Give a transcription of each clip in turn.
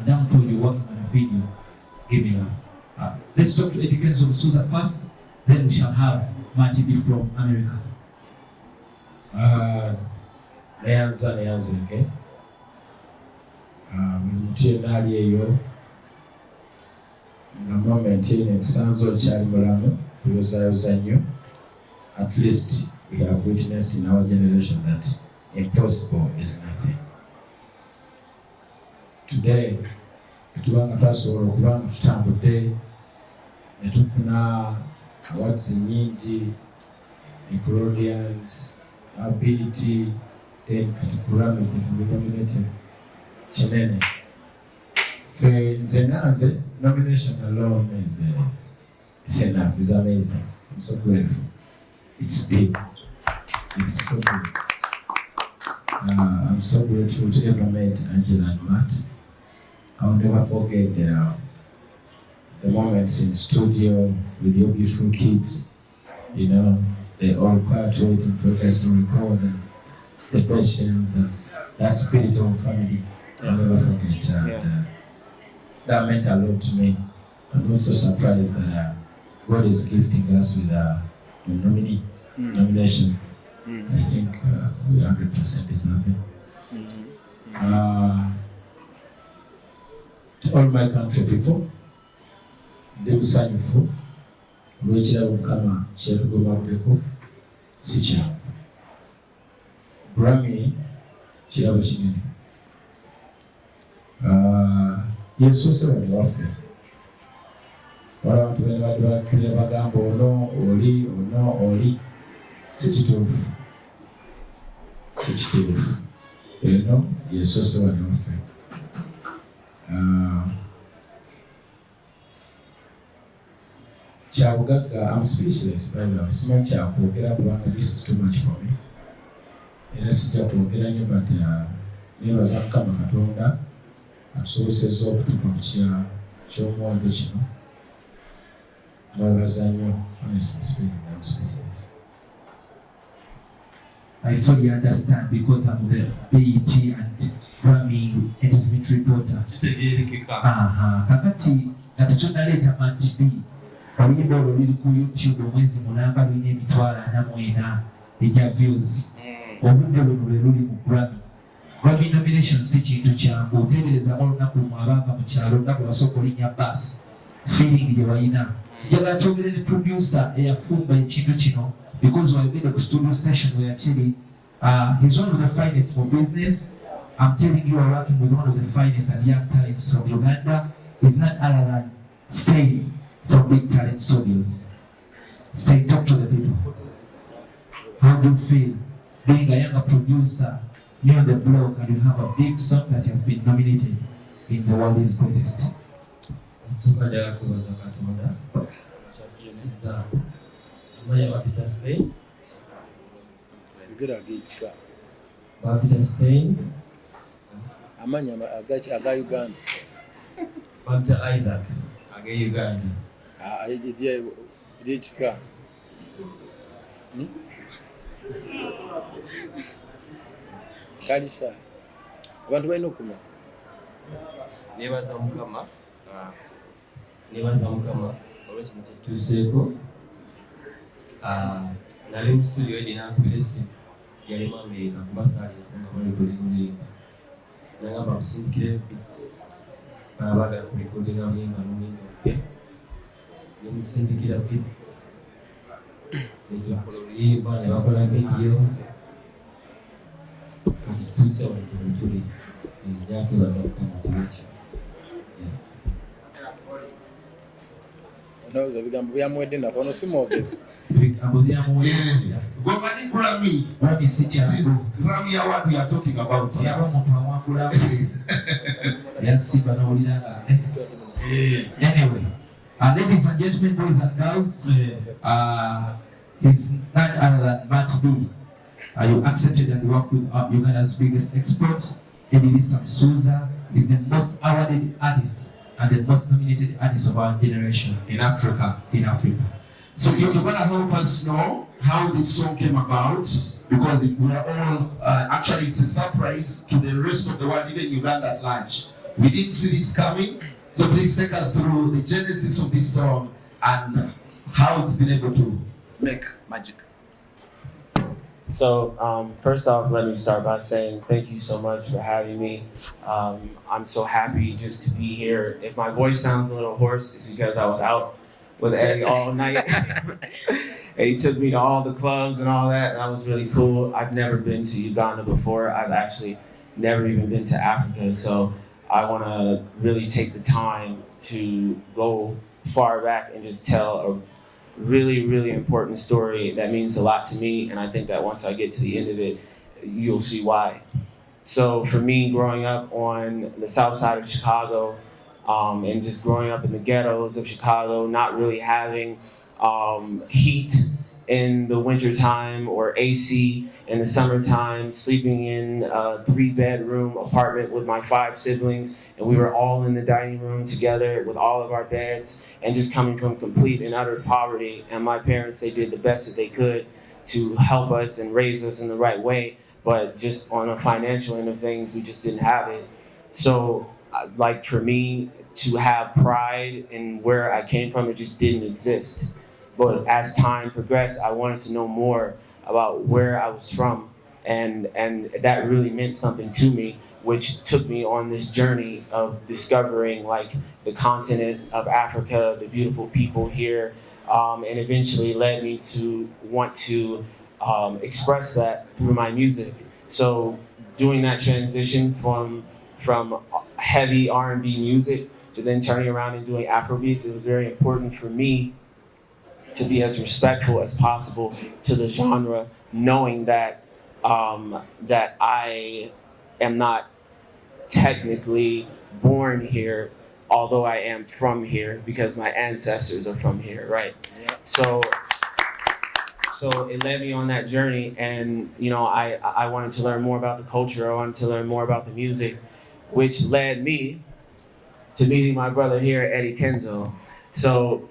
down to you working on a video. Give me love. Let's talk to Eddy Kenzo first, then we shall have Marty B from America. Neanza, okay? Mtu nali eyo na moment ine kusanzo chali mulamu kuyoza nnyo. At least we have witnessed in our generation that impossible is nothing. Today, tubanga twasobola okubanga tutambudde ne tufuna awards nyingi, Nickelodeons, ability, then kati Grammy nominated kinene. Nze nanze nomination alone is enough, is amazing. I'm so grateful. It's big. It's so big. I'm so grateful to ever met Angela and Matt. I will never forget the moments in studio with your beautiful kids. You know, they all quiet waiting for us to record, and the patience and that spirit of family. I'll never forget. That meant a lot to me. I'm also surprised that God is gifting us with a nominee nomination. I think we 100% is nothing. To all my country people, ndi musanyufu olw'ekirabo Mukama kyetugobaddeko si kyangu. Grammy kirabo kinene. Yesuuse wali waffe. Waliwo abantu bwe bagamba ono oli si kituufu. Si kituufu. Eno Yesuuse wali waffe. I'm speechless, by the way. Simanyi kyakwogera kubanga this is too much for me. Era sijja kwogera nnyo, but neebaza Mukama Katonda atusobozesezza okutuuka ku kya ky'omuwendo kino. Mwebaza nnyo, honestly speaking, I'm speechless. I fully understand because I'm the BET and Grammy entertainment reporter. Kakati katikyonaleeta Marty B. Oluyimba olwo luli ku YouTube omwezi mulamba lulina emitwalo 44 ejja views. Obudde buno lwe luli mu Grammy. Grammy nomination si kintu kyangu. Oteeberezaamu olunaku lumu abaava mu kyalo olunaku lwasooka olinnya baasi. Feeling gye walina. Njagala twogere ne producer eyafumba ekintu kino because wayogedde ku studio session we yakiri. He's one of the finest for business. I'm telling you, are working with one of the finest and young talents of Uganda. It's not other than Stay from Big Talent Studios. Stay, talk to the people. How do you feel being a younger producer near the block and you have a big song that has been nominated in the world's greatest? Amanya aga Uganda. Baptist Isaac aga Uganda. Chika. Kalisa. Abantu balina okuma. Nebaza Mukama olw'ekino kyetutuuseeko. Nali mu studio Eddy n'ampulesi yali Amerika kuba saalirako nga balikolinga. Nagamba kusindikira beats. Baagala kulikodinga oluyimba n'oluyimba olupe. Ne musindikira beats. Ne tukola oluyimba ne bakola video. Tutuuse wano tuli. Njakwebaza Mukama olw'ekyo. Onooza ebigambo byamuwedde nako ono si mwogezi. Ebigambo byamuwedde. Gomani Grammy. Grammy si kyangu. This is Grammy Award we are talking about. Yaba omuntu awangulamu. Yansimba n'owulira nga. Anyway, ladies and gentlemen, boys and girls, he's none other than Marty B. You accepted and worked with Uganda's biggest expert, Eddy Kenzo. Is the most awarded artist and the most nominated artist of our generation In Africa. So you're going to help us know how this song came about, because we are all, actually it's a surprise to the rest of the world, even Uganda at large. We didn't see this coming. So please take us through the genesis of this song and how it's been able to make magic. So first off, let me start by saying thank you so much for having me. I'm so happy just to be here. If my voice sounds a little hoarse, it's because I was out with Eddy all night. And he took me to all the clubs and all that, and that was really cool. I've never been to Uganda before. I've actually never even been to Africa, so I want to really take the time to go far back and just tell a really, really important story that means a lot to me, and I think that once I get to the end of it, you'll see why. So for me, growing up on the south side of Chicago, and just growing up in the ghettos of Chicago, not really having heat in the wintertime or AC in the summertime, sleeping in a 3-bedroom apartment with my 5 siblings, and we were all in the dining room together with all of our beds, and just coming from complete and utter poverty. And my parents, they did the best that they could to help us and raise us in the right way, but just on a financial end of things, we just didn't have it. So like for me to have pride in where I came from, it just didn't exist. But as time progressed, I wanted to know more about where I was from, and that really meant something to me, which took me on this journey of discovering like the continent of Africa, the beautiful people here, and eventually led me to want to express that through my music. So doing that transition from heavy R&B music to then turning around and doing Afrobeats, it was very important for me to be as respectful as possible to the genre, knowing that that I am not technically born here, although I am from here because my ancestors are from here, right? Yeah. So it led me on that journey, and you know, I wanted to learn more about the culture. I wanted to learn more about the music, which led me to meeting my brother here, Eddy Kenzo. So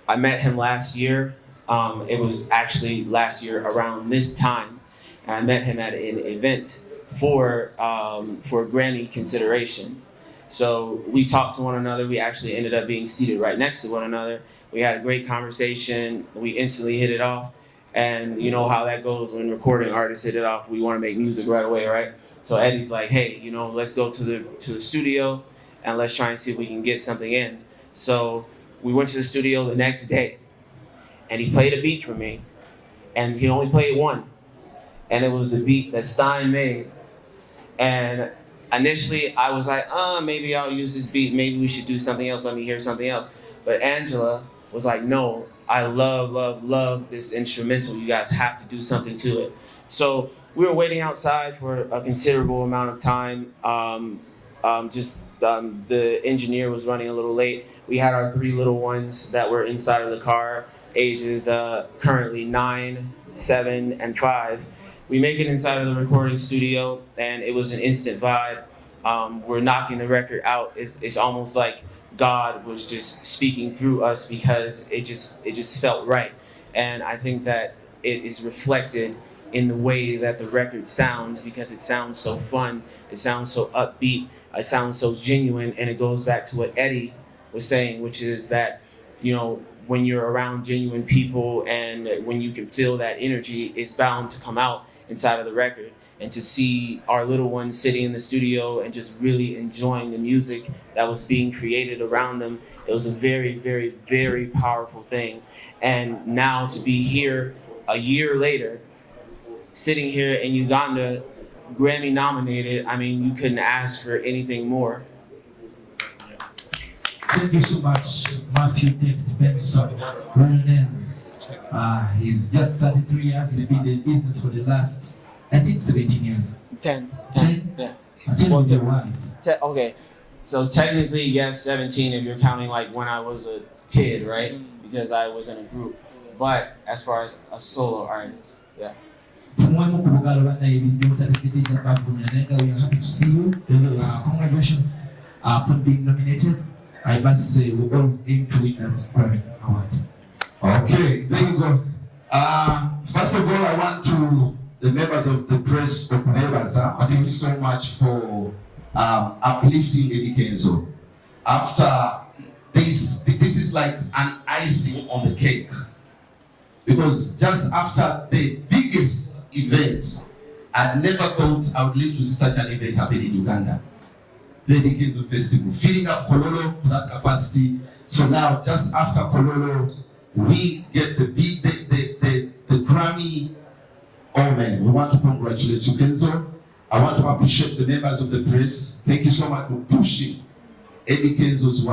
I met him last year. It was actually last year around this time. And I met him at an event for Grammy consideration. So we talked to one another. We actually ended up being seated right next to one another. We had a great conversation. We instantly hit it off. And you know how that goes when recording artists hit it off. We want to make music right away, right? So Eddy's like, hey, you know, let's go to the studio and let's try and see if we can get something in. So we went to the studio the next day, and he played a beat for me, and he only played one, and it was the beat that Stein made. And initially, I was like, maybe I'll use this beat, maybe we should do something else, let me hear something else. But Angela was like, no, I love, love, love this instrumental, you guys have to do something to it. So we were waiting outside for a considerable amount of time. The engineer was running a little late. We had our 3 little ones that were inside of the car, ages currently 9, 7, and 5. We make it inside of the recording studio, and it was an instant vibe. We're knocking the record out. It's almost like God was just speaking through us because it just felt right. And I think that it is reflected in the way that the record sounds, because it sounds so fun, it sounds so upbeat, it sounds so genuine, and it goes back to what Eddy was saying, which is that, you know, when you're around genuine people and when you can feel that energy, it's bound to come out inside of the record. And to see our little ones sitting in the studio and just really enjoying the music that was being created around them, it was a very, very, very powerful thing. And now to be here a year later, sitting here in Uganda, Grammy nominated, I mean, you couldn't ask for anything more. Thank you so much, Matthew David Benson, real names. He's just 33 years, he's been in business for the last, I think 17 years. 10. 10? Yeah. 10 with your wife. Okay, so technically, yes, 17 if you're counting like when I was a kid, right? Because I was in a group. But as far as a solo artist, yeah. We are happy to see you. Congratulations for being nominated. I must say we all aim to win that Grammy Award. Okay, there you go. First of all, I want to the members of the press of Nevasa, thank you so much for uplifting Eddy Kenzo. After this is like an icing on the cake. Because just after the biggest event, I never thought I would live to see such an event happen in Uganda. The Eddy Kenzo Festival, filling up Kololo to that capacity. So now, just after Kololo, we get the Grammy. Oh man, we want to congratulate you, Kenzo. I want to appreciate the members of the press. Thank you so much for pushing Eddy Kenzo's work.